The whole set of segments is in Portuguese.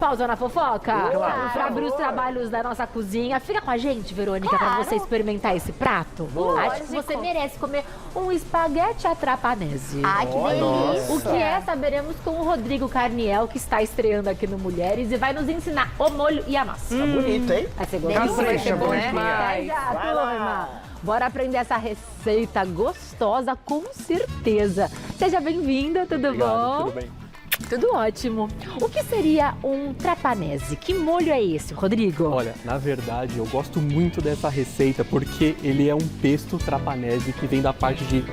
Pausa na fofoca? Claro. Pra abrir os trabalhos da nossa cozinha. Fica com a gente, Verônica, pra você experimentar esse prato. Acho que você merece comer um espaguete à trapanese. Ai, que delícia. O que é, saberemos com o Rodrigo Carniel, que está estreando aqui no Mulheres e vai nos ensinar o molho e a massa. Tá bonito, hein? Vai ser gostoso. Vai ser bom demais. Vai lá. Bora aprender essa receita gostosa, com certeza. Seja bem-vinda, tudo bom? Tudo bem. Tudo ótimo. O que seria um trapanese? Que molho é esse, Rodrigo? Olha, na verdade, eu gosto muito dessa receita porque ele é um pesto trapanese que vem da parte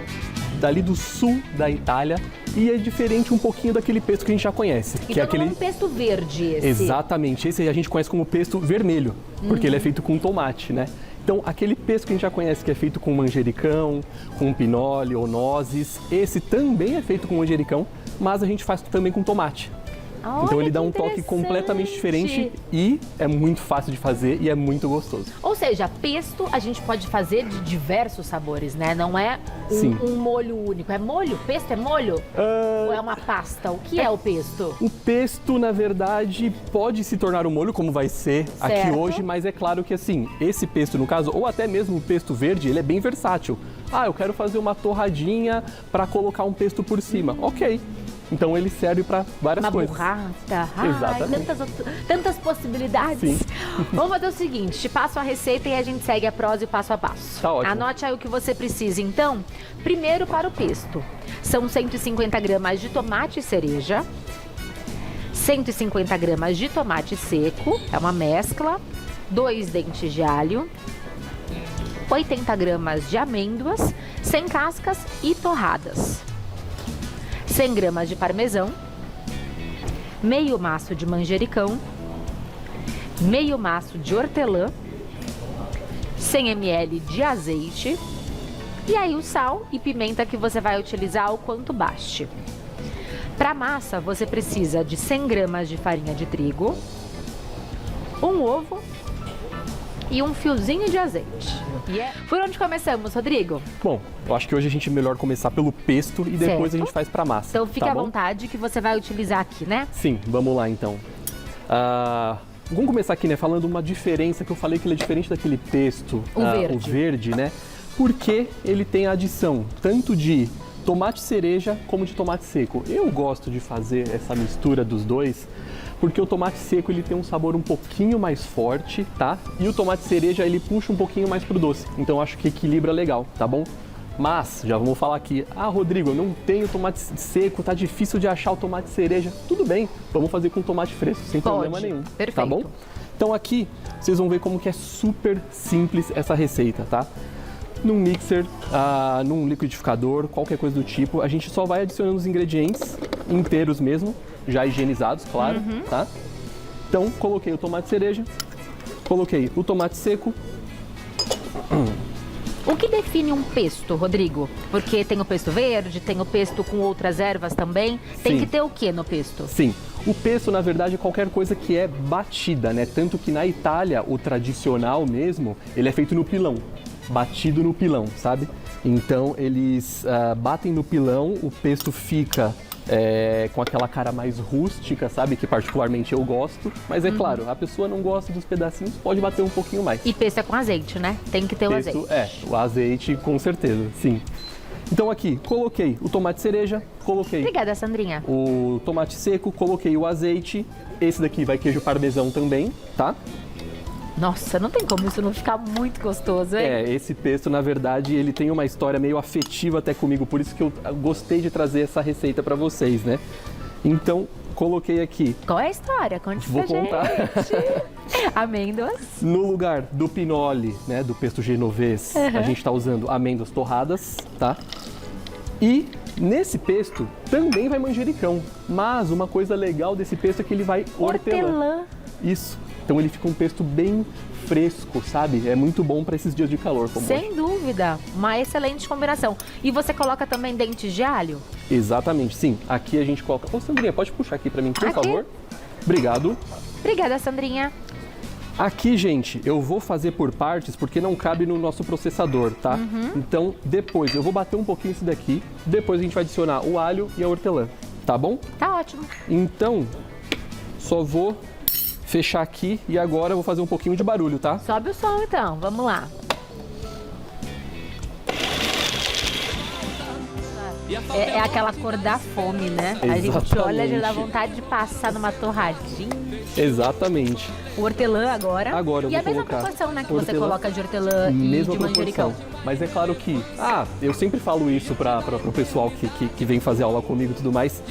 dali do sul da Itália e é diferente um pouquinho daquele pesto que a gente já conhece. Então que é aquele... não é um pesto verde esse? Exatamente, esse a gente conhece como pesto vermelho, porque ele é feito com tomate, né? Então, aquele pesto que a gente já conhece, que é feito com manjericão, com pinole ou nozes, esse também é feito com manjericão, mas a gente faz também com tomate. Então ele dá um toque completamente diferente e é muito fácil de fazer e é muito gostoso. Ou seja, pesto a gente pode fazer de diversos sabores, né? Não é um molho único. É molho? Pesto é molho? Ou é uma pasta? O que é o pesto? O pesto, na verdade, pode se tornar um molho, como vai ser aqui hoje, mas é claro que assim, esse pesto no caso, ou até mesmo o pesto verde, ele é bem versátil. Ah, eu quero fazer uma torradinha para colocar um pesto por cima. Ok. Então ele serve para várias coisas. Uma burrata. Exatamente. Tantas possibilidades. Sim. Vamos fazer o seguinte, te passo a receita e a gente segue a prosa e passo a passo. Tá ótimo. Anote aí o que você precisa, então. Primeiro, para o pesto. São 150 gramas de tomate cereja, 150 gramas de tomate seco, é uma mescla, 2 dentes de alho, 80 gramas de amêndoas, sem cascas e torradas. 100 gramas de parmesão, meio maço de manjericão, meio maço de hortelã, 100 ml de azeite e aí o sal e pimenta que você vai utilizar o quanto baste. Para massa, você precisa de 100 gramas de farinha de trigo, um ovo e um fiozinho de azeite. Por onde começamos, Rodrigo? Bom, eu acho que hoje a gente é melhor começar pelo pesto e depois a gente faz pra massa. Então fique tá à bom? vontade que você vai utilizar aqui, né? Sim, vamos lá então. Vamos começar aqui, né, falando uma diferença que eu falei que ele é diferente daquele pesto, o verde, né? Porque ele tem a adição tanto de tomate cereja como de tomate seco. Eu gosto de fazer essa mistura dos dois, porque o tomate seco ele tem um sabor um pouquinho mais forte, tá? E o tomate cereja ele puxa um pouquinho mais pro doce. Então acho que equilibra legal, tá bom? Mas já vamos falar aqui. Ah, Rodrigo, eu não tenho tomate seco, tá difícil de achar o tomate cereja. Tudo bem, vamos fazer com tomate fresco, sem problema nenhum. Perfeito. Tá bom? Então aqui vocês vão ver como que é super simples essa receita, tá? Num mixer, num liquidificador, qualquer coisa do tipo, a gente só vai adicionando os ingredientes inteiros mesmo, já higienizados, claro, tá? Então, coloquei o tomate cereja, coloquei o tomate seco. O que define um pesto, Rodrigo? Porque tem o pesto verde, tem o pesto com outras ervas também. Tem que ter o que no pesto? Sim, o pesto, na verdade, é qualquer coisa que é batida, né? Tanto que na Itália, o tradicional mesmo, ele é feito no pilão. Batido no pilão, sabe? Então eles batem no pilão, o pesto fica com aquela cara mais rústica, sabe? Que particularmente eu gosto, mas é claro, a pessoa não gosta dos pedacinhos, pode bater um pouquinho mais. E pesto é com azeite, né? Tem que ter o azeite. O azeite com certeza, sim. Então aqui, coloquei o tomate cereja, coloquei Obrigada, Sandrinha. o tomate seco, coloquei o azeite, esse daqui vai queijo parmesão também, tá? Nossa, não tem como isso não ficar muito gostoso, hein? Esse pesto, na verdade, ele tem uma história meio afetiva até comigo, por isso que eu gostei de trazer essa receita para vocês, né? Então, coloquei aqui. Qual é a história? Conte Vou pra contar. gente. Amêndoas. No lugar do pinole, né, do pesto genovês, a gente tá usando amêndoas torradas, tá? E nesse pesto também vai manjericão, mas uma coisa legal desse pesto é que ele vai hortelã. Isso. Então ele fica um pesto bem fresco, sabe? É muito bom para esses dias de calor como hoje. Sem dúvida, uma excelente combinação. E você coloca também dentes de alho? Exatamente, sim. Aqui a gente coloca... Ô, Sandrinha, pode puxar aqui para mim, por favor? Obrigado. Obrigada, Sandrinha. Aqui, gente, eu vou fazer por partes porque não cabe no nosso processador, tá? Então, depois eu vou bater um pouquinho isso daqui, depois a gente vai adicionar o alho e a hortelã, tá bom? Tá ótimo. Então, só vou fechar aqui e agora eu vou fazer um pouquinho de barulho, tá? Sobe o som então, vamos lá. É aquela cor da fome, né? Exatamente. A gente olha e já dá vontade de passar numa torradinha. Exatamente. O hortelã agora. Agora eu e vou a mesma colocar proporção, né, que você hortelã, coloca de hortelã e mesma de manjericão. proporção. Mas é claro que, eu sempre falo isso para o pessoal que vem fazer aula comigo e tudo mais.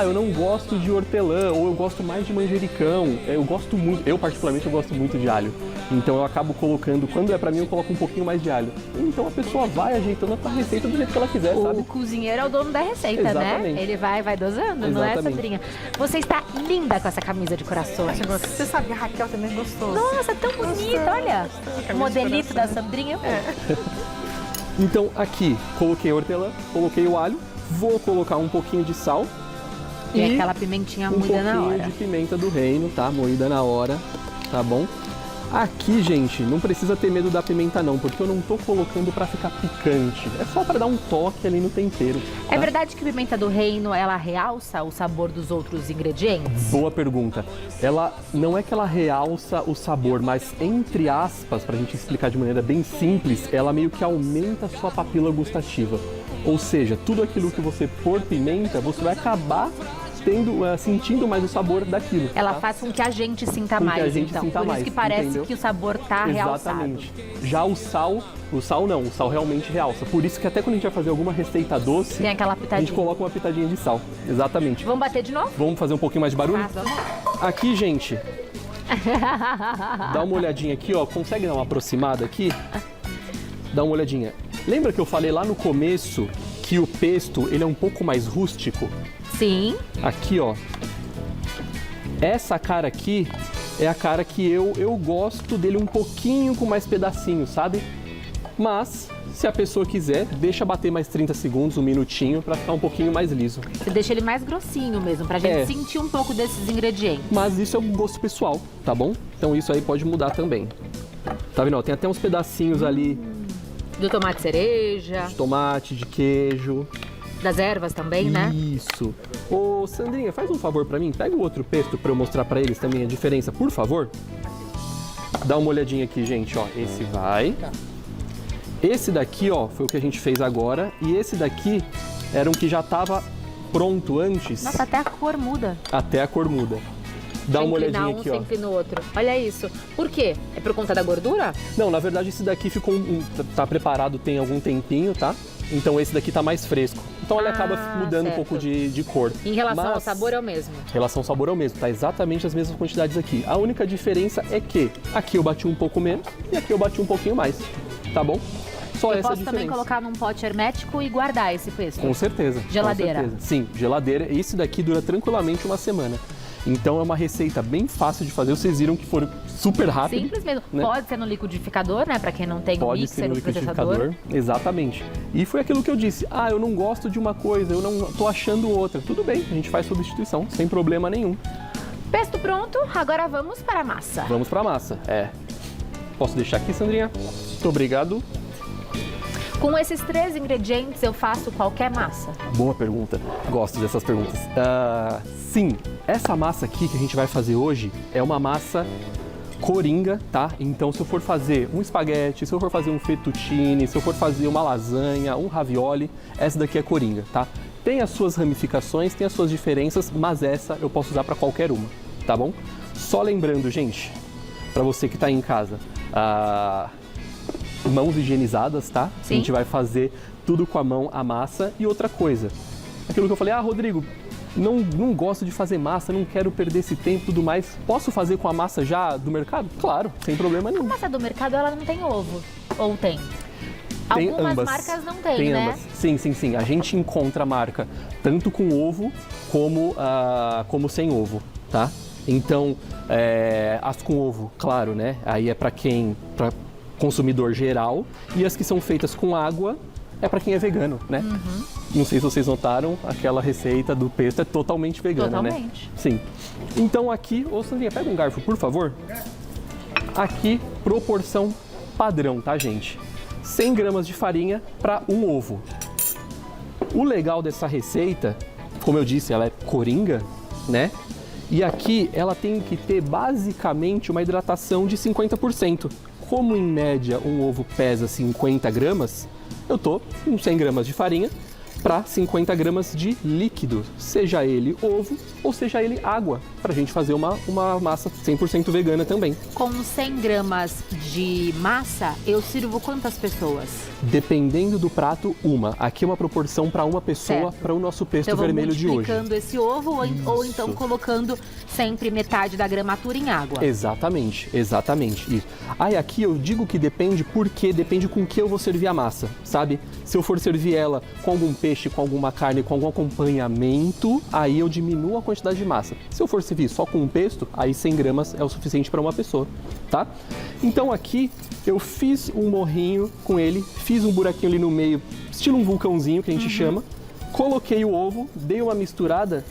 Eu não gosto de hortelã, ou eu gosto mais de manjericão. Eu gosto muito, eu particularmente eu gosto muito de alho. Então eu acabo colocando, quando é pra mim, eu coloco um pouquinho mais de alho. Então a pessoa vai ajeitando a receita do jeito que ela quiser, sabe? O cozinheiro é o dono da receita, Exatamente. né? Ele vai dosando, não é, Sandrinha? Você está linda com essa camisa de corações. Você sabe, a Raquel também gostou. Nossa, tão bonita, olha. O modelito da Sandrinha. Então aqui, coloquei a hortelã, coloquei o alho, vou colocar um pouquinho de sal. E aquela pimentinha moída na hora. Um pouquinho de pimenta do reino, tá? Moída na hora, tá bom? Aqui, gente, não precisa ter medo da pimenta não, porque eu não tô colocando pra ficar picante. É só pra dar um toque ali no tempero. Tá? É verdade que a pimenta do reino, ela realça o sabor dos outros ingredientes? Boa pergunta. Ela não é que ela realça o sabor, mas entre aspas, pra gente explicar de maneira bem simples, ela meio que aumenta a sua papila gustativa. Ou seja, tudo aquilo que você pôr pimenta, você vai acabar sentindo mais o sabor daquilo. Ela tá? faz com que a gente sinta Com que mais, a gente então. sinta Por mais, isso que parece entendeu? que o sabor tá realçado. Exatamente. Já o sal realmente realça. Por isso que até quando a gente vai fazer alguma receita doce, Tem aquela a pitadinha. gente coloca uma pitadinha de sal. Exatamente. Vamos bater de novo? Vamos fazer um pouquinho mais de barulho? Vamos. Aqui, gente, dá uma olhadinha aqui, ó. Consegue dar uma aproximada aqui? Dá uma olhadinha. Lembra que eu falei lá no começo que o pesto, ele é um pouco mais rústico? Sim. Aqui, ó. Essa cara aqui é a cara que eu gosto dele um pouquinho com mais pedacinhos, sabe? Mas, se a pessoa quiser, deixa bater mais 30 segundos, um minutinho, pra ficar um pouquinho mais liso. Você deixa ele mais grossinho mesmo, pra gente sentir um pouco desses ingredientes. Mas isso é um gosto pessoal, tá bom? Então isso aí pode mudar também. Tá vendo? Ó, tem até uns pedacinhos ali Do tomate cereja, de tomate, de queijo. das ervas também, né? Isso. Ô, Sandrinha, faz um favor pra mim. Pega o outro pesto pra eu mostrar pra eles também a diferença, por favor. Dá uma olhadinha aqui, gente, ó. Esse vai. Esse daqui, ó, foi o que a gente fez agora. E esse daqui era um que já tava pronto antes. Nossa, até a cor muda. Até a cor muda. Dá uma olhadinha um aqui, ó. sempre no outro. Olha isso. Por quê? É por conta da gordura? Não, na verdade esse daqui ficou tá preparado tem algum tempinho, tá? Então esse daqui tá mais fresco. Então ele acaba mudando um pouco de cor. Em relação ao Mas, sabor é o mesmo. em relação ao sabor é o mesmo, tá exatamente as mesmas quantidades aqui. A única diferença é que aqui eu bati um pouco menos e aqui eu bati um pouquinho mais, tá bom? Só Eu essa posso diferença. também colocar num pote hermético e guardar esse pesto? Com certeza. Geladeira? Com certeza. Sim, geladeira. Esse daqui dura tranquilamente uma semana. Então é uma receita bem fácil de fazer. Vocês viram que foram super rápido. Simples mesmo. Né? Pode ser no liquidificador, né? Pra quem não tem Pode o ser mixer, no o processador. liquidificador. Exatamente. E foi aquilo que eu disse. Eu não gosto de uma coisa, eu não tô achando outra. Tudo bem, a gente faz substituição, sem problema nenhum. Pesto pronto, agora vamos para a massa. Vamos pra massa. Posso deixar aqui, Sandrinha? Muito obrigado. Com esses 3 ingredientes eu faço qualquer massa. Boa pergunta. Gosto dessas perguntas. Sim, essa massa aqui que a gente vai fazer hoje é uma massa coringa, tá? Então se eu for fazer um espaguete, se eu for fazer um fettuccine, se eu for fazer uma lasanha, um ravioli, essa daqui é coringa, tá? Tem as suas ramificações, tem as suas diferenças, mas essa eu posso usar para qualquer uma, tá bom? Só lembrando, gente, para você que tá aí em casa, mãos higienizadas, tá? Sim. A gente vai fazer tudo com a mão, a massa. E outra coisa, aquilo que eu falei, Rodrigo, não gosto de fazer massa, não quero perder esse tempo e tudo mais. Posso fazer com a massa já do mercado? Claro, sem problema nenhum. A massa do mercado, ela não tem ovo. Ou tem? Tem Algumas ambas. marcas não tem, Tem né? ambas. Sim. A gente encontra a marca tanto com ovo como sem ovo, tá? Então, as com ovo, claro, né? Aí é para consumidor geral, e as que são feitas com água é para quem é vegano, né? Uhum. Não sei se vocês notaram, aquela receita do pesto é totalmente vegana, né? Totalmente. Sim. Então aqui, Sandrinha, pega um garfo, por favor. Aqui, proporção padrão, tá, gente? 100 gramas de farinha para um ovo. O legal dessa receita, como eu disse, ela é coringa, né? E aqui ela tem que ter basicamente uma hidratação de 50%. Como em média um ovo pesa 50 gramas, eu tô com 100 gramas de farinha para 50 gramas de líquido, seja ele ovo ou seja ele água, para a gente fazer uma massa 100% vegana também. Com 100 gramas de massa, eu sirvo quantas pessoas? Dependendo do prato, uma. Aqui é uma proporção para uma pessoa para o nosso pesto vermelho de hoje. Multiplicando esse ovo ou então colocando sempre metade da gramatura em água. Exatamente, exatamente. Isso. Aí aqui eu digo que depende porque depende com que eu vou servir a massa, sabe? Se eu for servir ela com algum peixe, com alguma carne, com algum acompanhamento, aí eu diminuo a quantidade de massa. Se eu for servir só com um pesto, aí 100 gramas é o suficiente para uma pessoa, tá? Então aqui eu fiz um morrinho com ele, fiz um buraquinho ali no meio, estilo um vulcãozinho que a gente chama, coloquei o ovo, dei uma misturada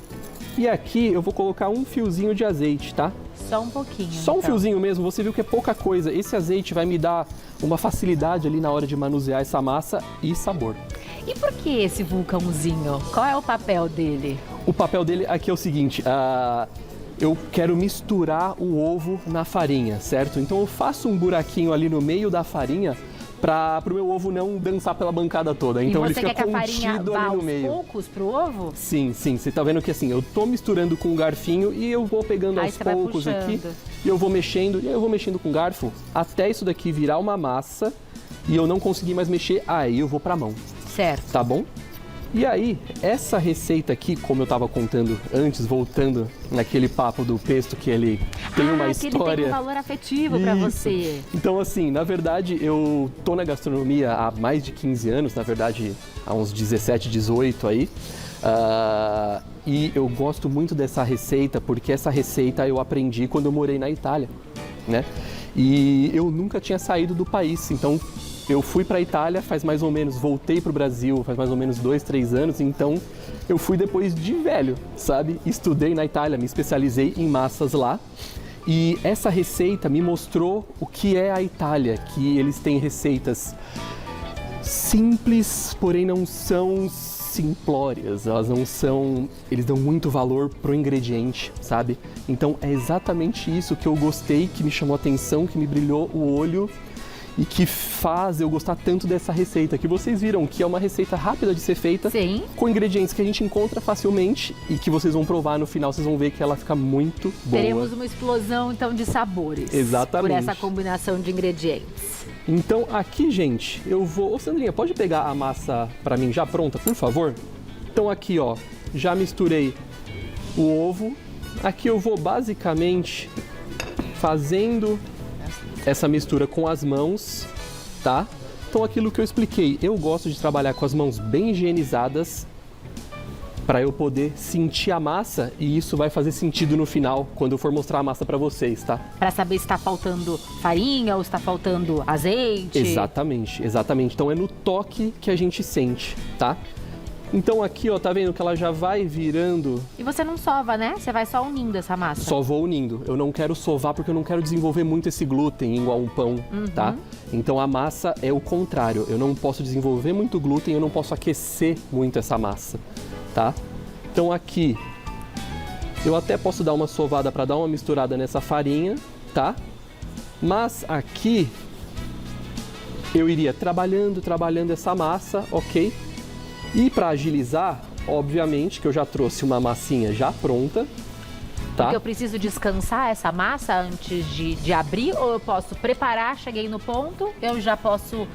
e aqui eu vou colocar um fiozinho de azeite, tá? Só um pouquinho. Só um fiozinho mesmo, você viu que é pouca coisa. Esse azeite vai me dar uma facilidade ali na hora de manusear essa massa e sabor. E por que esse vulcãozinho? Qual é o papel dele? O papel dele aqui é o seguinte, eu quero misturar o ovo na farinha, certo? Então eu faço um buraquinho ali no meio da farinha para o meu ovo não dançar pela bancada toda. Então ele fica contido ali no meio. E você quer que a farinha vá aos poucos pro ovo? Sim, sim. Você tá vendo que assim, eu tô misturando com um garfinho e eu vou pegando aos poucos aqui. E eu vou mexendo, com o garfo até isso daqui virar uma massa e eu não conseguir mais mexer, aí eu vou pra mão. Certo. Tá bom? E aí, essa receita aqui, como eu estava contando antes, voltando naquele papo do pesto, que ele tem uma história... que ele tem um valor afetivo para você. Então, assim, na verdade, eu tô na gastronomia há mais de 15 anos, na verdade, há uns 17, 18 aí. E eu gosto muito dessa receita, porque essa receita eu aprendi quando eu morei na Itália, né? E eu nunca tinha saído do país, então... Eu fui para a Itália faz mais ou menos, voltei para o Brasil faz mais ou menos 2, 3 anos, então eu fui depois de velho, sabe? Estudei na Itália, me especializei em massas lá e essa receita me mostrou o que é a Itália, que eles têm receitas simples, porém não são simplórias, elas não são, eles dão muito valor pro ingrediente, sabe? Então é exatamente isso que eu gostei, que me chamou a atenção, que me brilhou o olho e que faz eu gostar tanto dessa receita, que vocês viram que é uma receita rápida de ser feita, sim, com ingredientes que a gente encontra facilmente e que vocês vão provar no final, vocês vão ver que ela fica muito boa. Teremos uma explosão, então, de sabores. Exatamente. Por essa combinação de ingredientes. Então, aqui, gente, eu vou... Ô, Sandrinha, pode pegar a massa pra mim já pronta, por favor? Então, aqui, ó, já misturei o ovo. Aqui eu vou, basicamente, fazendo... essa mistura com as mãos, tá? Então aquilo que eu expliquei, eu gosto de trabalhar com as mãos bem higienizadas para eu poder sentir a massa e isso vai fazer sentido no final, quando eu for mostrar a massa para vocês, tá? Para saber se está faltando farinha ou se está faltando azeite. Exatamente, exatamente. Então é no toque que a gente sente, tá? Então aqui, ó, tá vendo que ela já vai virando... E você não sova, né? Você vai só unindo essa massa. Só vou unindo. Eu não quero sovar porque eu não quero desenvolver muito esse glúten igual um pão, tá? Então a massa é o contrário. Eu não posso desenvolver muito glúten, eu não posso aquecer muito essa massa, tá? Então aqui, eu até posso dar uma sovada para dar uma misturada nessa farinha, tá? Mas aqui, eu iria trabalhando essa massa, ok? E para agilizar, obviamente que eu já trouxe uma massinha já pronta, tá? Porque eu preciso descansar essa massa antes de abrir ou eu posso preparar, cheguei no ponto, eu já posso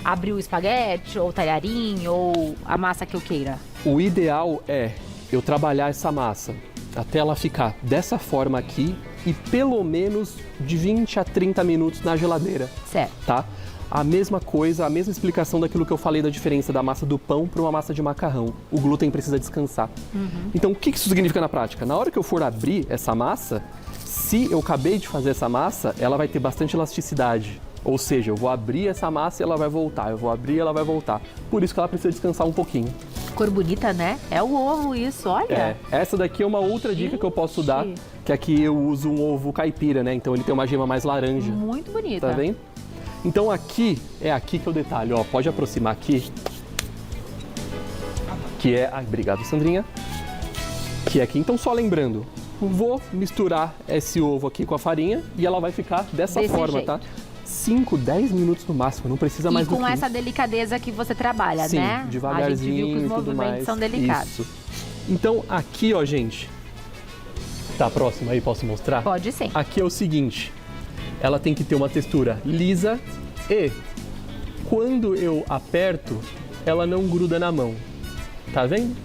abrir o espaguete ou o talharim ou a massa que eu queira? O ideal é eu trabalhar essa massa até ela ficar dessa forma aqui e pelo menos de 20 a 30 minutos na geladeira. Certo. Tá? A mesma coisa, a mesma explicação daquilo que eu falei da diferença da massa do pão para uma massa de macarrão. O glúten precisa descansar. Então, o que isso significa na prática? Na hora que eu for abrir essa massa, se eu acabei de fazer essa massa, ela vai ter bastante elasticidade. Ou seja, eu vou abrir essa massa e ela vai voltar, eu vou abrir e ela vai voltar. Por isso que ela precisa descansar um pouquinho. Cor bonita, né? É o ovo isso, olha. Essa daqui é uma outra dica que eu posso dar, que aqui eu uso um ovo caipira, né? Então ele tem uma gema mais laranja. Muito bonita. Tá vendo? Então aqui, é aqui que eu detalho, ó, pode aproximar aqui, que é, obrigado Sandrinha, que é aqui, então só lembrando, vou misturar esse ovo aqui com a farinha e ela vai ficar dessa Desse forma, jeito. tá? 5, 10 minutos no máximo, não precisa mais E do com que essa isso. delicadeza que você trabalha, Sim, né? devagarzinho A gente viu que os e tudo movimentos mais. são delicados. Isso. Então aqui, ó, gente, tá próximo aí, posso mostrar? Pode sim. Aqui é o seguinte, ela tem que ter uma textura lisa e quando eu aperto, ela não gruda na mão. Tá vendo?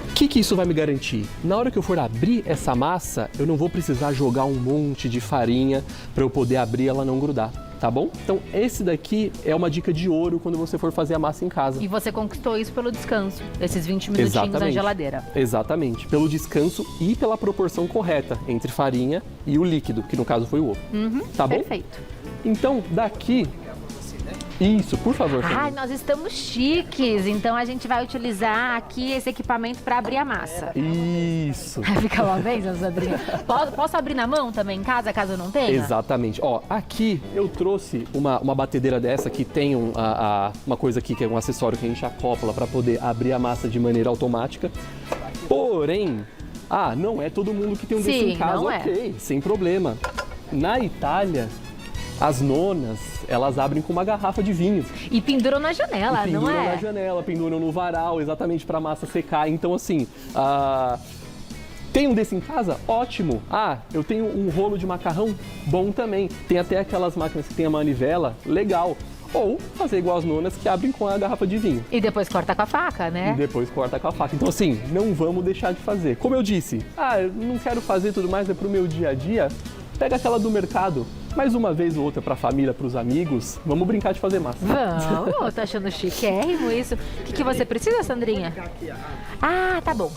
O que isso vai me garantir? Na hora que eu for abrir essa massa, eu não vou precisar jogar um monte de farinha para eu poder abrir e ela não grudar, tá bom? Então esse daqui é uma dica de ouro quando você for fazer a massa em casa. E você conquistou isso pelo descanso, esses 20 minutinhos na geladeira. Exatamente, pelo descanso e pela proporção correta entre farinha e o líquido, que no caso foi o ovo. Tá bom? Perfeito. Então daqui... Isso, por favor. Ai, nós estamos chiques, então a gente vai utilizar aqui esse equipamento para abrir a massa. Isso. Vai ficar uma vez, Sandrinha? Posso abrir na mão também em casa, caso eu não tenha? Exatamente. Ó, aqui eu trouxe uma batedeira dessa que tem uma coisa aqui que é um acessório que a gente acopla para poder abrir a massa de maneira automática. Porém, não é todo mundo que tem um desse em casa, não é. ok, sem problema. Na Itália, as nonas, elas abrem com uma garrafa de vinho. E penduram na janela, não Penduram é? na janela, penduram no varal, exatamente para a massa secar. Então, assim, tem um desse em casa? Ótimo. Eu tenho um rolo de macarrão? Bom também. Tem até aquelas máquinas que tem a manivela? Legal. Ou fazer igual as nonas que abrem com a garrafa de vinho. E depois corta com a faca, né? E depois corta com a faca. Então, assim, não vamos deixar de fazer. Como eu disse, eu não quero fazer tudo mais, é pro meu dia a dia. Pega aquela do mercado. Mais uma vez ou outra para a família, para os amigos, vamos brincar de fazer massa. Vamos, tô achando chiquérrimo isso. O que você precisa, Sandrinha? Tá bom.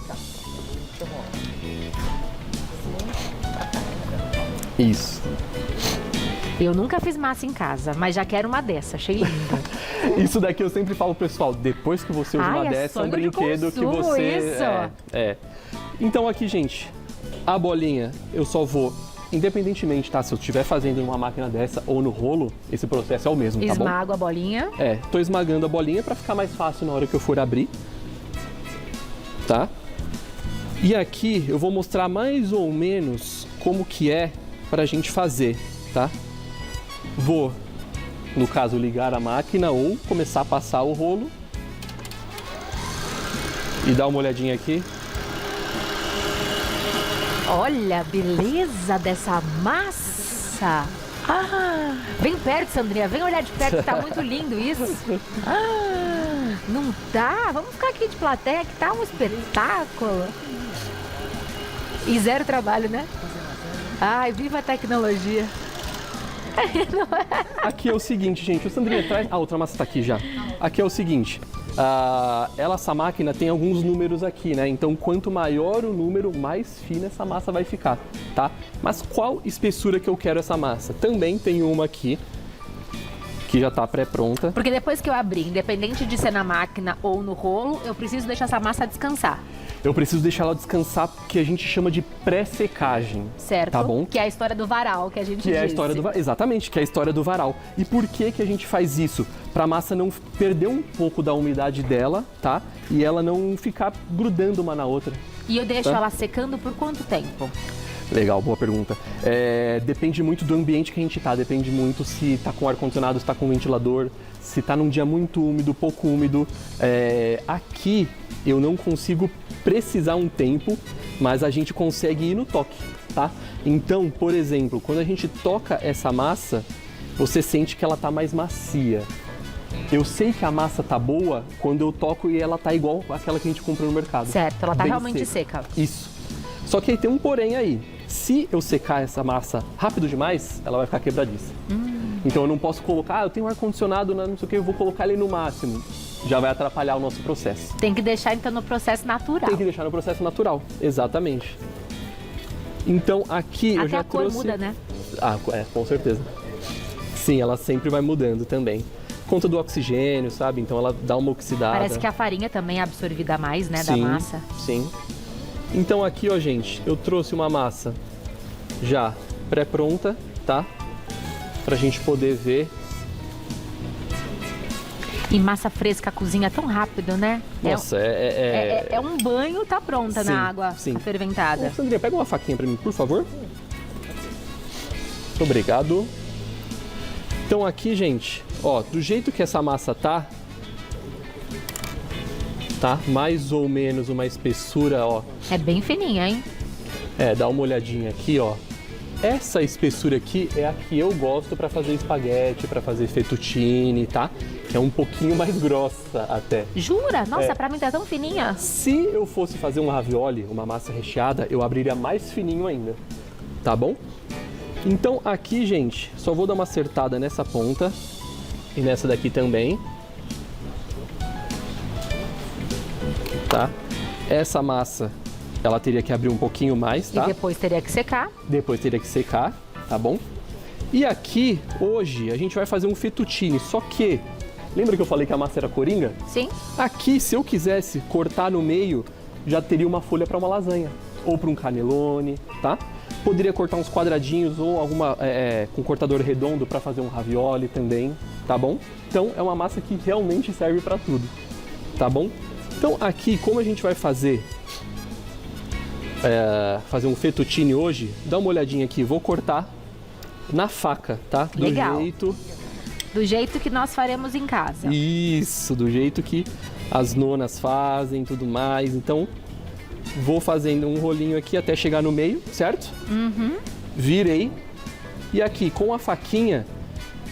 Isso. Eu nunca fiz massa em casa, mas já quero uma dessa, achei linda. Isso daqui eu sempre falo, pessoal, depois que você usa uma dessa, é um brinquedo que você... Isso. Então aqui, gente, a bolinha eu só vou... Independentemente, tá? Se eu estiver fazendo em uma máquina dessa ou no rolo, esse processo é o mesmo, tá bom? Esmago a bolinha. Tô esmagando a bolinha para ficar mais fácil na hora que eu for abrir, tá? E aqui eu vou mostrar mais ou menos como que é pra gente fazer, tá? Vou, no caso, ligar a máquina ou começar a passar o rolo e dar uma olhadinha aqui. Olha a beleza dessa massa. Vem perto, Sandrinha. Vem olhar de perto, que tá muito lindo isso. Não tá? Vamos ficar aqui de plateia, que tá um espetáculo. E zero trabalho, né? Viva a tecnologia. Aqui é o seguinte, gente. O Sandrinha traz... A outra massa tá aqui já. Aqui é o seguinte. Essa máquina tem alguns números aqui, né? Então, quanto maior o número, mais fina essa massa vai ficar, tá? Mas qual espessura que eu quero essa massa? Também tem uma aqui, que já tá pré-pronta. Porque depois que eu abrir, independente de ser na máquina ou no rolo, eu preciso deixar essa massa descansar. Eu preciso deixar ela descansar, que a gente chama de pré-secagem. Certo. Tá bom? Que é a história do varal, que a gente disse. Que é a história do varal. Exatamente, que é a história do varal. E por que a gente faz isso? Pra massa não perder um pouco da umidade dela, tá? E ela não ficar grudando uma na outra. E eu deixo ela secando por quanto tempo? Legal, boa pergunta. Depende muito do ambiente que a gente tá, depende muito se tá com ar-condicionado, se tá com ventilador, se tá num dia muito úmido, pouco úmido. Aqui eu não consigo precisar um tempo, mas a gente consegue ir no toque, tá? Então, por exemplo, quando a gente toca essa massa, você sente que ela tá mais macia. Eu sei que a massa tá boa quando eu toco e ela tá igual àquela que a gente compra no mercado. Certo, ela tá bem realmente seca. Isso. Só que aí tem um porém aí. Se eu secar essa massa rápido demais, ela vai ficar quebradiça. Então eu não posso colocar, eu tenho um ar-condicionado, não sei o que, eu vou colocar ele no máximo. Já vai atrapalhar o nosso processo. Tem que deixar então no processo natural. Tem que deixar no processo natural, exatamente. Então aqui eu já a cor trouxe... muda, né? Com certeza. Sim, ela sempre vai mudando também. Conta do oxigênio, sabe? Então ela dá uma oxidada. Parece que a farinha também é absorvida mais, né, da massa. Sim. Então aqui, ó, gente, eu trouxe uma massa já pré-pronta, tá? Pra gente poder ver. E massa fresca cozinha tão rápido, né? Nossa, é um banho, tá pronta sim, na água ferventada. Ô, Sandrinha, pega uma faquinha pra mim, por favor. Muito obrigado. Então aqui, gente, ó, do jeito que essa massa tá mais ou menos uma espessura, ó. É bem fininha, hein? Dá uma olhadinha aqui, ó. Essa espessura aqui é a que eu gosto para fazer espaguete, para fazer fettuccine, tá? Que é um pouquinho mais grossa até. Jura? Nossa, pra mim tá tão fininha. Se eu fosse fazer um ravioli, uma massa recheada, eu abriria mais fininho ainda, tá bom? Então aqui, gente, só vou dar uma acertada nessa ponta e nessa daqui também. Tá? Essa massa, ela teria que abrir um pouquinho mais, tá? E depois teria que secar. Depois teria que secar, tá bom? E aqui, hoje, a gente vai fazer um fettuccine, só que... Lembra que eu falei que a massa era coringa? Sim. Aqui, se eu quisesse cortar no meio, já teria uma folha para uma lasanha. Ou para um cannelloni, tá? Poderia cortar uns quadradinhos ou alguma com cortador redondo para fazer um ravioli também, tá bom? Então, é uma massa que realmente serve para tudo, tá bom? Então, aqui, como a gente vai fazer um fettuccine hoje, dá uma olhadinha aqui, vou cortar na faca, tá? Legal. Do jeito que nós faremos em casa. Isso, do jeito que as nonas fazem, tudo mais. Então, vou fazendo um rolinho aqui até chegar no meio, certo? Uhum. Virei. E aqui, com a faquinha,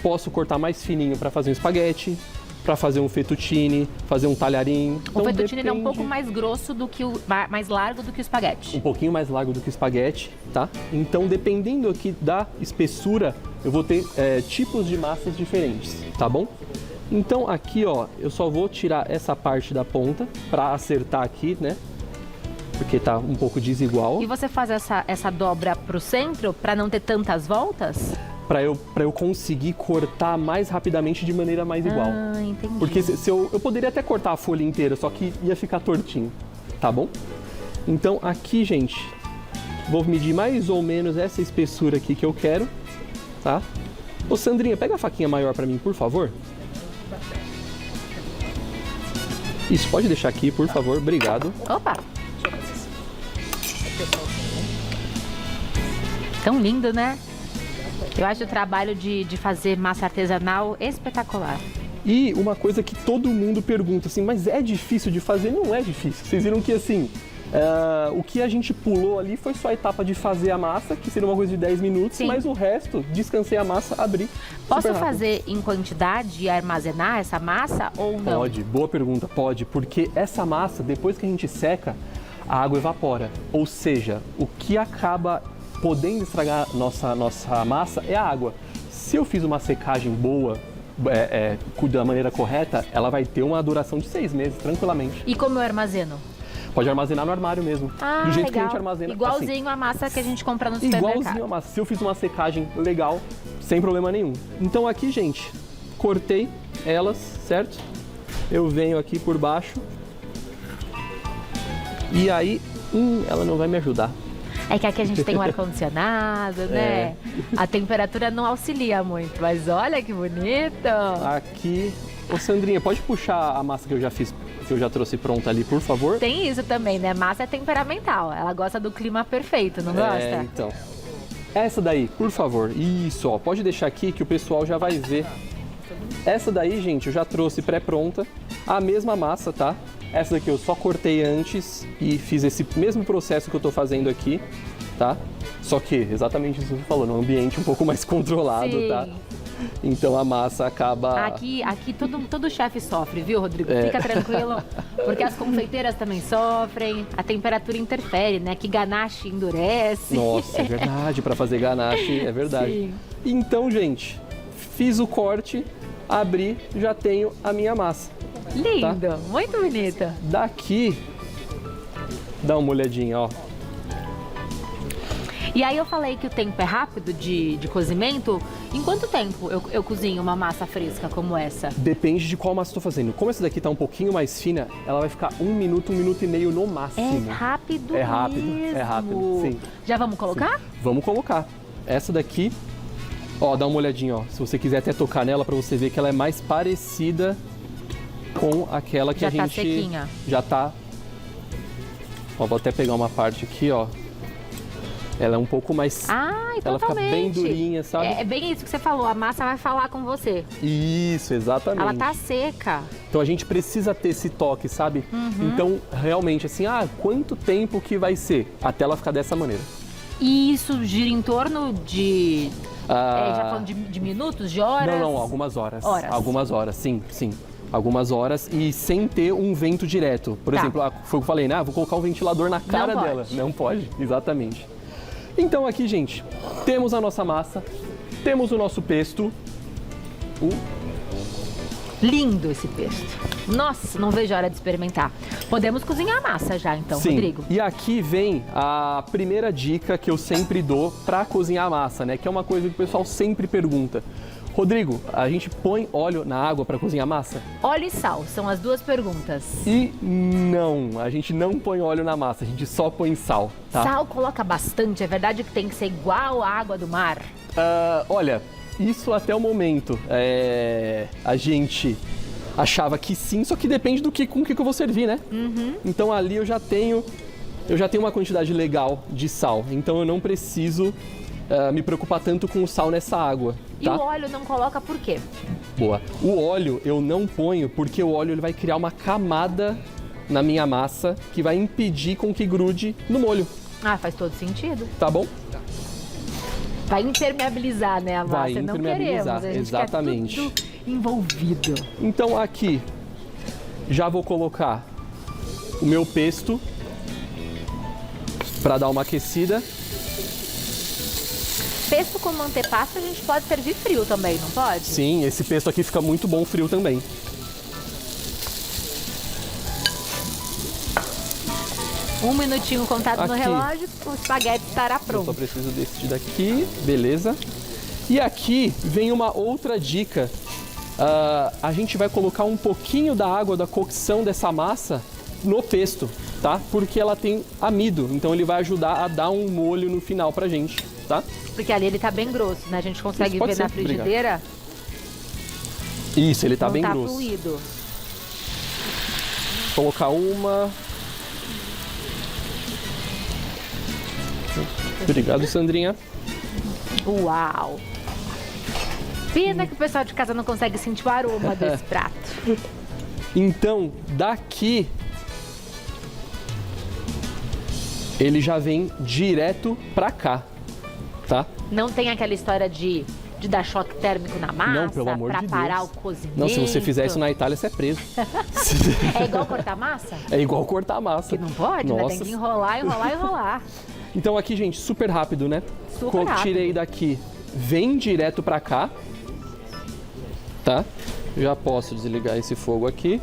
posso cortar mais fininho para fazer um espaguete, para fazer um fettuccine, fazer um talharim. O fettuccine é um pouco mais grosso do que mais largo do que o espaguete. Um pouquinho mais largo do que o espaguete, tá? Então, dependendo aqui da espessura, eu vou ter tipos de massas diferentes, tá bom? Então, aqui, ó, eu só vou tirar essa parte da ponta para acertar aqui, né? Porque tá um pouco desigual. E você faz essa dobra pro centro para não ter tantas voltas? Para eu conseguir cortar mais rapidamente de maneira mais igual. Ah, entendi. Porque se eu poderia até cortar a folha inteira, só que ia ficar tortinho, tá bom? Então aqui, gente, vou medir mais ou menos essa espessura aqui que eu quero, tá? Ô Sandrinha, pega a faquinha maior para mim, por favor. Isso, pode deixar aqui, por favor, obrigado. Opa! Tão lindo, né? Eu acho o trabalho de fazer massa artesanal espetacular. E uma coisa que todo mundo pergunta assim, mas é difícil de fazer? Não é difícil. Vocês viram que assim, o que a gente pulou ali foi só a etapa de fazer a massa, que seria uma coisa de 10 minutos, Sim. Mas o resto, descansei a massa, abri. Posso fazer em quantidade e armazenar essa massa ou não? Pode, boa pergunta, pode, porque essa massa, depois que a gente seca, a água evapora. Ou seja, o que acaba podendo estragar nossa massa é a água. Se eu fiz uma secagem boa, da maneira correta, ela vai ter uma duração de 6 meses, tranquilamente. E como eu armazeno? Pode armazenar no armário mesmo. Ah, do jeito legal. que a gente armazena. Igualzinho assim, a massa que a gente compra no supermercado. igualzinho a massa. Se eu fiz uma secagem legal, sem problema nenhum. Então aqui, gente, cortei elas, certo? Eu venho aqui por baixo. E aí, ela não vai me ajudar. É que aqui a gente tem um ar-condicionado, né? A temperatura não auxilia muito, mas olha que bonito! Aqui... Ô Sandrinha, pode puxar a massa que eu já fiz, que eu já trouxe pronta ali, por favor? Tem isso também, né? Massa é temperamental, ela gosta do clima perfeito, não gosta? Então. Essa daí, por favor. Isso, ó, pode deixar aqui que o pessoal já vai ver. Essa daí, gente, eu já trouxe pré-pronta, a mesma massa, tá? Essa daqui eu só cortei antes e fiz esse mesmo processo que eu tô fazendo aqui, tá? Só que, exatamente isso que você falou, num ambiente um pouco mais controlado, Sim. tá? Então a massa acaba... Aqui todo chefe sofre, viu, Rodrigo? Fica tranquilo, porque as confeiteiras também sofrem, a temperatura interfere, né? Que ganache endurece. Nossa, é verdade, para fazer ganache, é verdade. Sim. Então, gente, fiz o corte, abri, já tenho a minha massa. Lindo, tá? Muito bonita. Daqui, dá uma olhadinha, ó. E aí eu falei que o tempo é rápido de cozimento. Em quanto tempo eu cozinho uma massa fresca como essa? Depende de qual massa eu tô fazendo. Como essa daqui tá um pouquinho mais fina, ela vai ficar 1 minuto, 1 minuto e meio no máximo. É rápido É rápido, mesmo. é rápido, sim. Já vamos colocar? Sim. Vamos colocar. Essa daqui, ó, dá uma olhadinha, ó. Se você quiser até tocar nela pra você ver que ela é mais parecida com aquela que Já a tá gente sequinha. já tá. Ó, vou até pegar uma parte aqui, ó. Ela é um pouco mais. Ai, ela fica totalmente. bem durinha, sabe? É bem isso que você falou, a massa vai falar com você. Isso, exatamente. Ela tá seca. Então a gente precisa ter esse toque, sabe? Então, realmente, assim, quanto tempo que vai ser até ela ficar dessa maneira? E isso gira em torno de... Ah, já falando de minutos, de horas? Não, algumas horas. Horas. Algumas horas, sim. Algumas horas e sem ter um vento direto. Por Tá. exemplo, foi o que eu falei, né? Vou colocar um ventilador na cara Não dela. pode. Não pode, exatamente. Então aqui, gente, temos a nossa massa, temos o nosso pesto. Lindo esse pesto. Nossa, não vejo a hora de experimentar. Podemos cozinhar a massa já, então, Sim. Rodrigo. E aqui vem a primeira dica que eu sempre dou para cozinhar a massa, né? Que é uma coisa que o pessoal sempre pergunta. Rodrigo, a gente põe óleo na água para cozinhar a massa? Óleo e sal, são as duas perguntas. E não, a gente não põe óleo na massa, a gente só põe sal, tá? Sal coloca bastante, é verdade que tem que ser igual à água do mar? Olha, isso até o momento, a gente achava que sim, só que depende com o que eu vou servir, né? Então ali eu já tenho uma quantidade legal de sal, então eu não preciso me preocupar tanto com o sal nessa água, E tá? o óleo não coloca por quê? Boa. O óleo eu não ponho porque o óleo ele vai criar uma camada na minha massa que vai impedir com que grude no molho, Ah, faz todo sentido. tá bom? Vai impermeabilizar, né, a massa? Vai Não impermeabilizar, queremos, a gente exatamente. quer tudo envolvido. Então aqui já vou colocar o meu pesto para dar uma aquecida. Pesto com antepasto a gente pode servir frio também, não pode? Sim, esse pesto aqui fica muito bom frio também. Um minutinho contado no Aqui. relógio, o espaguete estará Eu pronto. só preciso desse daqui, beleza. E aqui vem uma outra dica. A gente vai colocar um pouquinho da água da cocção dessa massa no pesto, tá? Porque ela tem amido, então ele vai ajudar a dar um molho no final pra gente, tá? Porque ali ele tá bem grosso, né? A gente consegue Isso, pode ver na ser, frigideira. Isso, ele tá não bem tá grosso. fluido. Colocar uma. Obrigado, Sandrinha. Uau! Pena que o pessoal de casa não consegue sentir o aroma desse prato. Então, daqui ele já vem direto pra cá, tá? Não tem aquela história de dar choque térmico na massa Não, pelo amor pra de parar Deus. o cozimento. Não, se você fizer isso na Itália, você é preso. É igual cortar massa? É igual cortar a massa. Que não pode, né? Nossa. Tem que enrolar, enrolar, enrolar. Então aqui, gente, super rápido, né? Super rápido. Tirei daqui, vem direto pra cá, tá? Já posso desligar esse fogo aqui.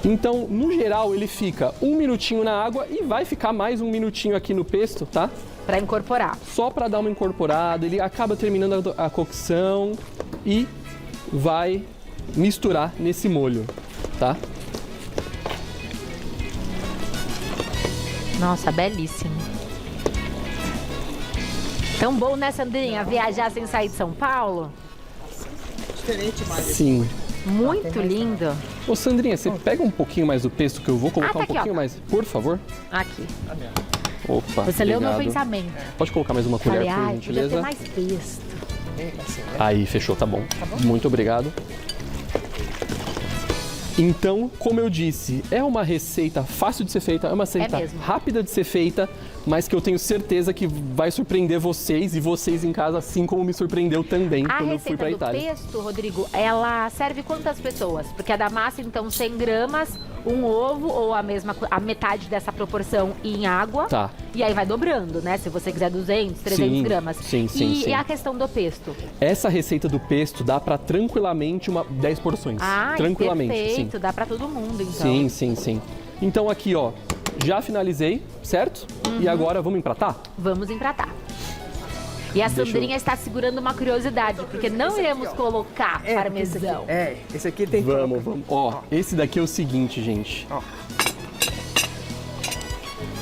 Então, no geral, ele fica um minutinho na água e vai ficar mais um minutinho aqui no pesto, tá? Pra incorporar. Só para dar uma incorporada, ele acaba terminando a cocção e vai misturar nesse molho, tá? Nossa, belíssimo. Tão bom, né, Sandrinha? Viajar sem sair de São Paulo? Diferente, mas Sim. Muito lindo. Ô Sandrinha, você pega um pouquinho mais do pesto que eu vou colocar tá um aqui, pouquinho ó. mais, por favor? Aqui. Opa, Você leu meu obrigado. pensamento. Pode colocar mais uma colher, Falei, por ai, podia ter gentileza? mais pesto. Aí, fechou, tá bom. Muito obrigado. Então, como eu disse, é uma receita fácil de ser feita, é uma receita mesmo. rápida de ser feita, mas que eu tenho certeza que vai surpreender vocês e vocês em casa, assim como me surpreendeu também A quando eu fui receita pra do Itália. pesto, Rodrigo, ela serve quantas pessoas? Porque a da massa, então, 100 gramas, um ovo ou a metade dessa proporção em água. Tá. E aí vai dobrando, né? Se você quiser 200, 300 Sim, gramas. sim, sim, E sim. a questão do pesto? Essa receita do pesto dá pra tranquilamente 10 porções. Ah, tranquilamente, perfeito. sim. Dá pra todo mundo, então. Sim, sim, sim. Então aqui, ó, já finalizei, certo? Uhum. E agora vamos empratar? Vamos empratar. E a Deixa eu- Sandrinha está segurando uma curiosidade, porque não iremos colocar parmesão. Esse aqui tem que Vamos, colocar. vamos. Ó, esse daqui é o seguinte, gente. Ó.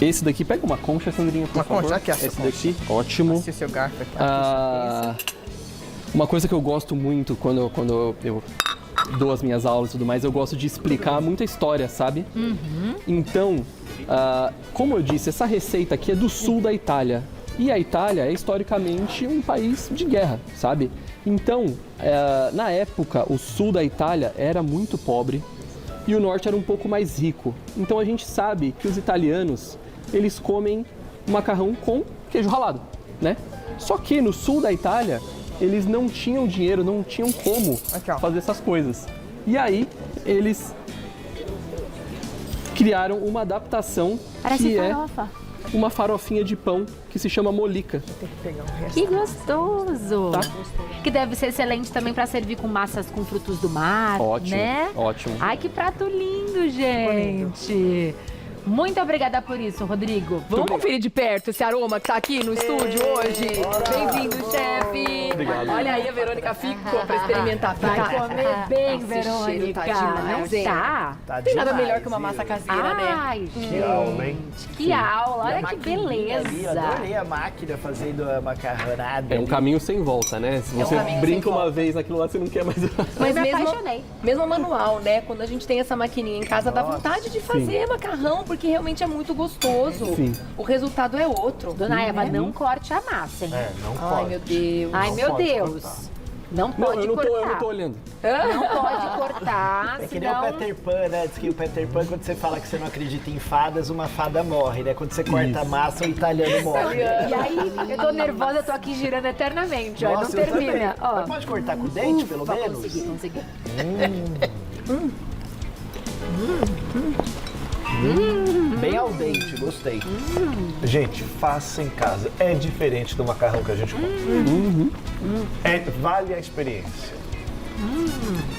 Esse daqui, pega uma concha, Sandrinha, por Uma favor. concha, aqui, essa Esse concha. daqui, ótimo. Se o seu garfo aqui. Ah, uma coisa que eu gosto muito quando eu dou as minhas aulas e tudo mais, eu gosto de explicar muita história, sabe? Então, como eu disse, essa receita aqui é do sul da Itália. E a Itália é historicamente um país de guerra, sabe? Então, na época, o sul da Itália era muito pobre e o norte era um pouco mais rico. Então a gente sabe que os italianos, eles comem macarrão com queijo ralado, né? Só que no sul da Itália, eles não tinham dinheiro, não tinham como fazer essas coisas. E aí, eles criaram uma adaptação que é uma farofinha de pão que se chama molica. Que gostoso! Tá. Que deve ser excelente também para servir com massas com frutos do mar, Ótimo, né? ótimo. Ai, que prato lindo, gente! Muito obrigada por isso, Rodrigo. Vamos conferir de perto esse aroma que tá aqui no estúdio hoje? Bem-vindo, chefe! Obrigado. Olha aí, a Verônica ficou pra experimentar. Vai comer bem, Esse Verônica. cheiro tá demais, Não hein? tá? Tá Tem nada demais, melhor que uma massa caseira, né? Ai, Que aula, hein? que aula! Olha que Maquininha ali, eu beleza! adorei a máquina fazendo a macarronada. É um caminho sem volta, né? Se você caminho brinca sem uma volta. vez naquilo lá, você não quer mais. Mas me mesmo, apaixonei. mesmo manual, né? Quando a gente tem essa maquininha em casa, dá vontade de fazer macarrão, porque realmente é muito gostoso. Sim. O resultado é outro. Dona Eva, né? não corte a massa, hein? Não Ai, pode. meu Deus. Ai, meu pode Deus! cortar. Não Não, pode eu não cortar. tô olhando. Não pode cortar, É que nem o senão... Peter Pan, né? Diz que o Peter Pan, quando você fala que você não acredita em fadas, uma fada morre, né? Quando você corta a massa, o italiano morre. E aí, eu tô nervosa, eu tô aqui girando eternamente, ó, não Nossa, eu termina. também. Ó. Mas pode cortar com o dente, pelo Ufa, menos? consegui. Bem al dente, gostei. Gente, faça em casa. É diferente do macarrão que a gente compra. Vale a experiência.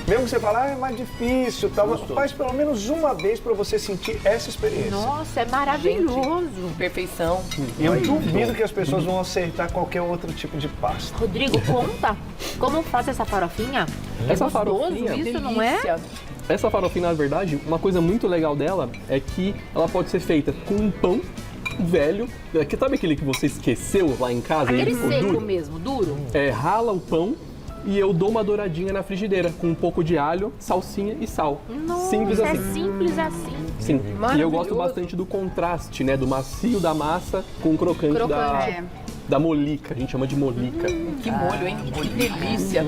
Mesmo que você fale, é mais difícil, tal, mas faz pelo menos uma vez para você sentir essa experiência. Nossa, é maravilhoso. Perfeição. E eu duvido que as pessoas vão acertar qualquer outro tipo de pasta. Rodrigo, conta como faz essa farofinha. Essa É gostoso farofinha- isso, não é? Delícia. Essa farofinha, na verdade, uma coisa muito legal dela é que ela pode ser feita com um pão velho. Que sabe aquele que você esqueceu lá em casa? e Aquele ele ficou seco duro? mesmo, duro. Rala o pão e eu dou uma douradinha na frigideira com um pouco de alho, salsinha e sal. Nossa, Simples é assim. simples assim. Sim. E eu Maravilhoso. gosto bastante do contraste, né? Do macio da massa com o crocante, da molica. A gente chama de molica. Que molho, hein? Que delícia.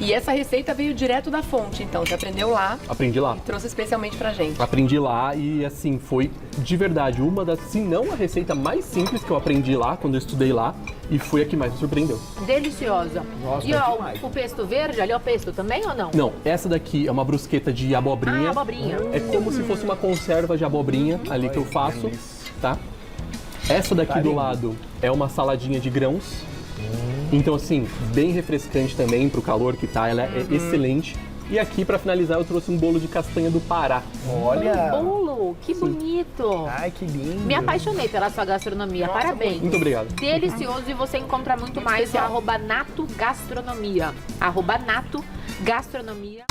E essa receita veio direto da fonte, então. Você aprendeu lá Aprendi lá. e trouxe especialmente pra gente. Aprendi lá e, assim, foi de verdade uma das, se não a receita mais simples que eu aprendi lá, quando eu estudei lá, e foi a que mais me surpreendeu. Deliciosa. Nossa, E é ó, demais. o pesto verde, ali é o pesto também ou não? Não, essa daqui é uma brusqueta de abobrinha. Ah, abobrinha. É como se fosse uma conserva de abobrinha ali que eu faço, tá? Essa daqui do lado é uma saladinha de grãos. Então, assim, bem refrescante também pro calor que tá, ela é excelente. E aqui, pra finalizar, eu trouxe um bolo de castanha do Pará. Olha! Bolo, que bonito. Ai, que lindo! Me apaixonei pela sua gastronomia, parabéns. Muito obrigado. Delicioso e você encontra muito mais no @natogastronomia. @natogastronomia.